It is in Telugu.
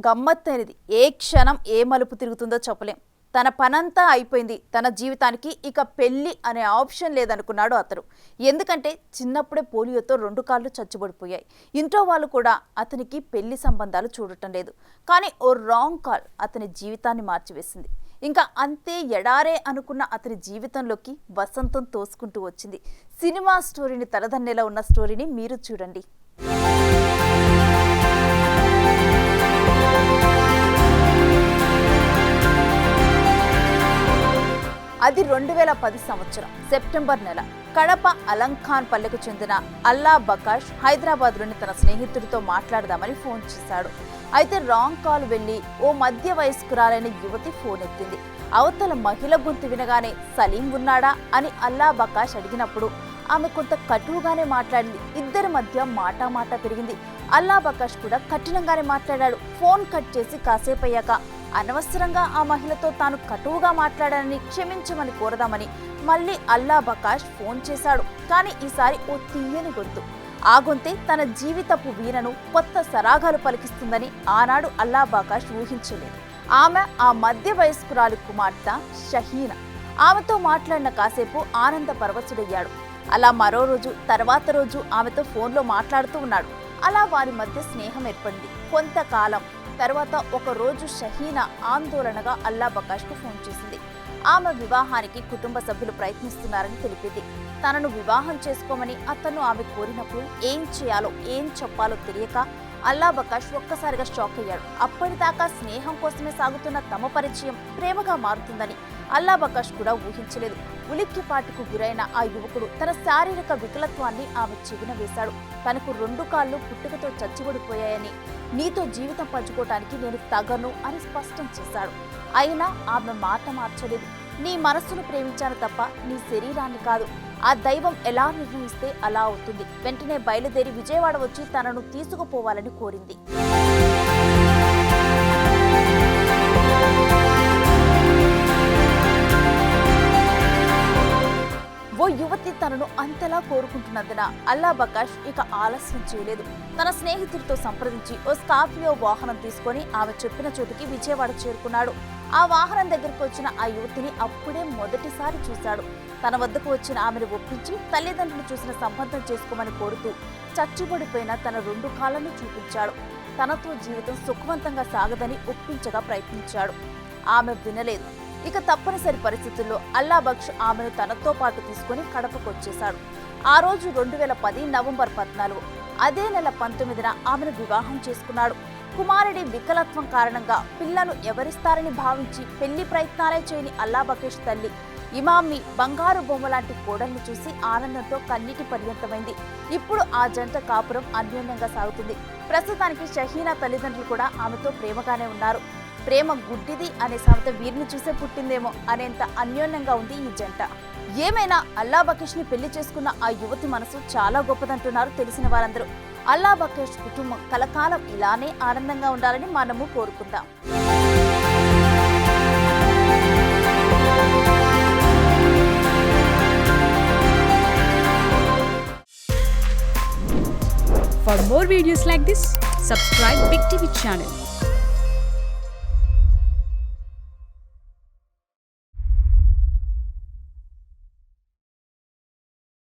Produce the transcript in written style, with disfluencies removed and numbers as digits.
గమ్మత్తైనది. ఏ క్షణం ఏ మలుపు తిరుగుతుందో చెప్పలేం. తన పనంతా అయిపోయింది, తన జీవితానికి ఇక పెళ్లి అనే ఆప్షన్ లేదనుకున్నాడు అతను. ఎందుకంటే చిన్నప్పుడే పోలియోతో 2 కాళ్ళు చచ్చుబడిపోయాయి. ఇంట్లో వాళ్ళు కూడా అతనికి పెళ్లి సంబంధాలు చూడటం లేదు. కానీ ఓ రాంగ్ కాల్ అతని జీవితాన్ని మార్చివేసింది. ఇంకా అంతే ఎడారే అనుకున్న అతని జీవితంలోకి వసంతం తోసుకుంటూ వచ్చింది. సినిమా స్టోరీని తలదన్నేలా ఉన్న స్టోరీని మీరు చూడండి. అది 2010 సంవత్సరం సెప్టెంబర్ నెల. కడప అలంఖాన్ పల్లెకు చెందిన అల్లా బకాష్ హైదరాబాద్లోని తన స్నేహితుడితో మాట్లాడదామని ఫోన్ చేశాడు. అయితే రాంగ్ కాల్ వెళ్లి ఓ మధ్య వయస్కురాలైన యువతి ఫోన్ ఎత్తింది. అవతల మహిళ గొంతు వినగానే సలీం ఉన్నాడా అని అల్లా బకాష్ అడిగినప్పుడు ఆమె కొంత కటువుగానే మాట్లాడింది. ఇద్దరి మధ్య మాటా పెరిగింది. అల్లా బకాష్ కూడా కఠినంగానే మాట్లాడాడు. ఫోన్ కట్ చేసి కాసేపయ్యాక అనవసరంగా ఆ మహిళతో తాను కటువుగా మాట్లాడానని క్షమించమని కోరదామని మళ్ళీ అల్లా బకాష్ ఫోన్ చేశాడు. కానీ ఈసారి ఓ తీయని గొంతు. ఆ గొంతే తన జీవితపు వీణను కొత్త సరాగాలు పలికిస్తుందని ఆనాడు అల్లా బకాష్ ఊహించలేదు. ఆమె ఆ మధ్య వయస్కురాలి కుమార్తె షహీనా. ఆమెతో మాట్లాడిన కాసేపు ఆనంద పరవశుడయ్యాడు. అలా మరో రోజు తర్వాత రోజు ఆమెతో ఫోన్లో మాట్లాడుతూ ఉన్నాడు. అలా వారి మధ్య స్నేహం ఏర్పడింది. కొంతకాలం తర్వాత ఒక రోజు షహీనా ఆందోళనగా అల్లా బకాష్కు ఫోన్ చేసింది. ఆమె వివాహానికి కుటుంబ సభ్యులు ప్రయత్నిస్తున్నారని తెలిపింది. తనను వివాహం చేసుకోమని అతను ఆమె కోరినప్పుడు ఏం చేయాలో ఏం చెప్పాలో తెలియక అల్లా బకాష్ ఒక్కసారిగా షాక్ అయ్యాడు. అప్పటిదాకా స్నేహం కోసమే సాగుతున్న తమ పరిచయం ప్రేమగా మారుతుందని అల్లా బకాష్ కూడా ఊహించలేదు. ఉలిక్కిపాటుకు గురైన ఆ యువకుడు తన శారీరక వికలత్వాన్ని ఆమె చెవిన వేశాడు. తనకు 2 కాళ్ళు పుట్టుకతో చచ్చిబడిపోయాయని, నీతో జీవితం పంచుకోవటానికి నేను తగను అని స్పష్టం చేశాడు. అయినా ఆమె మాట మార్చలేదు. నీ మనస్సును ప్రేమించాను తప్ప నీ శరీరాన్ని కాదు. ఆ దైవం ఎలా నిర్ణయిస్తే అలా అవుతుంది. వెంటనే బయలుదేరి విజయవాడ వచ్చి తనను తీసుకుపోవాలని కోరింది. ఓ యువతి తనను అంతలా కోరుకుంటున్నందున అల్లా బకాష్ ఇక ఆలస్యం చేయలేదు. తన స్నేహితుడితో సంప్రదించి ఓ స్కార్పియో వాహనం తీసుకొని ఆమె చెప్పిన చోటుకి విజయవాడ చేరుకున్నాడు. ఆ వాహనం దగ్గరకు వచ్చిన ఆ యువతిని అప్పుడే మొదటిసారి చూశాడు. తన వద్దకు వచ్చిన ఆమెను ఒప్పించి తల్లిదండ్రులు చూసిన సంబంధం చేసుకోమని కోరుతూ చచ్చుబడిపోయిన తన 2 కాళ్ళను చూపించాడు. తనతో జీవితం సుఖవంతంగా సాగదని ఒప్పించగా ప్రయత్నించాడు. ఆమె వినలేదు. ఇక తప్పనిసరి పరిస్థితుల్లో అల్లా బక్ష్ ఆమెను తనతో పాటు తీసుకుని కడపకు వచ్చేశాడు. ఆ రోజు 2010 నవంబర్ 14. అదే నెల 19న ఆమెను వివాహం చేసుకున్నాడు. కుమారుడి వికలత్వం కారణంగా పిల్లను ఎవరిస్తారని భావించి పెళ్లి ప్రయత్నాలే చేయని అల్లా బకేష్ తల్లి ఇమామి బంగారు బొమ్మ లాంటి కోడల్ని చూసి ఆనందంతో కన్నీటి పర్యంతమైంది. ఇప్పుడు ఆ జంట కాపురం అన్యోన్యంగా సాగుతుంది. ప్రస్తుతానికి షహీనా తల్లిదండ్రులు కూడా ఆమెతో ప్రేమగానే ఉన్నారు. ప్రేమ గుడ్డిది అనే సామెత వీరిని చూసే పుట్టిందేమో అనేంత అన్యోన్యంగా ఉంది ఈ జంట. ఏమైనా అల్లా బకేష్ ని పెళ్లి చేసుకున్న ఆ యువతి మనసు చాలా గొప్పదంటున్నారు తెలిసిన వారందరూ. అల్లా బకేష్ కుటుంబం కలకాలం ఇలానే ఆనందంగా ఉండాలని మనము కోరుకుందాం. For more videos like this, subscribe Big TV channel.